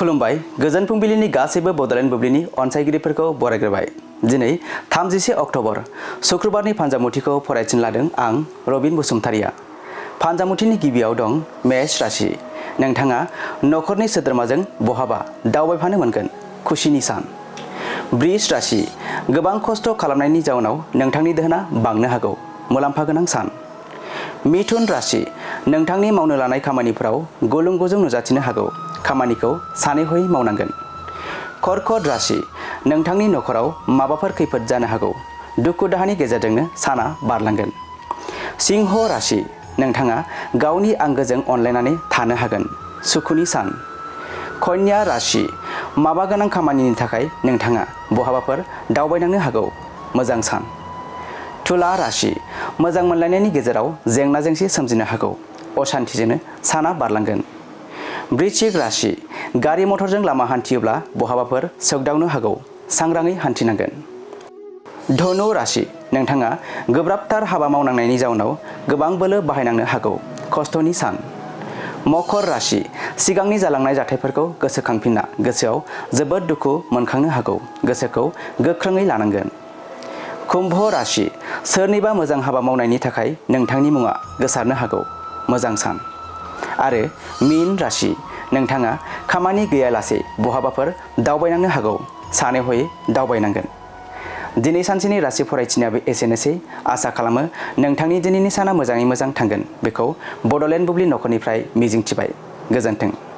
खुलुमबाय गोजोन फुंबिलिनि गासैबो बड'लेण्ड बुब्लिनि अनसायगिरिफोरखौ बरायग्रोबाय। दिनै 31 अक्ट'बर शुक्रबारनि फान्जामुथिखौ फरायथिन लादों आं रबिन बसुमतारिया। फान्जामुथिनि गिबियाव दं मेष राशि। नोंथाङा नखरनि सोद्रोमाजों बहाबा दावबायफानो मोनगोन, खुसिनि सान। बृष राशि। गोबां खस्थ' खालामनायनि जाउनाव नोंथांनि दोहोना बांनो हागौ, मुलाम्फा गोनां सान। मिथुन राशि। नोंथांनि मावनो लानाय खामानिफोराव गुलुं गुजुं नुजाथिनो हागौ, खामानिखौ सानै हयै मावनांगोन। कर्कट राशि। नोंथांनि नखराव माबाफोर खैफोद जानो हागौ, दुखु दाहानि गेजेरजोंनो साना बारलांगोन। सिंह राशि। नोंथाङा गावनि आंगोजों अनलायनानै थानो हागोन, सुखुनि सान। कन्या राशि। माबा गोनां खामानिनि थाखाय नोंथाङा बहाबाफोर दावबायनांनो हागौ, मोजां सान। तुला राशि। मोजां मोनलायनायनि गेजेराव जेंना जेंसि सोमजिनो हागौ, असान्थिजोंनो साना बारलांगोन। वृश्चिक राशि। गारि मटरजों लामा हान्थियोब्ला बहाबाफोर सौग्दावनो हागौ, सांग्राङै हान्थिनांगोन। धनु राशि। नोंथाङा गोब्राबथार हाबा मावनांनायनि जाउनाव गोबां बोलो बाहायनांनो हागौ, खस्थ'नि सान। मकर राशि। सिगांनि जालांनाय जाथायफोरखौ गोसोखांफिनना गोसोआव जोबोद दुखु मोनखांनो हागौ, गोसोखौ गोख्रोङै लानांगोन। कुम्भ राशि। सोरनिबा मोजां हाबा मावनायनि थाखाय नोंथांनि मुङा गोसारनो हागौ, मोजां सान। आरो मीन राशि। नोंथाङा खामानि गैयालासे बहाबाफोर दावबायनांनो हागौ, सानै हयै दावबायनांगोन। दिनै सानसेनि राशि फरायथिनायाबो एसेनोसै। आसा खालामो नोंथांनि दिनैनि साना मोजाङै मोजां थांगोन, बेखौ बड'लेण्ड बुब्लि नखरनिफ्राय मिजिंथिबाय। गोजोन्थों।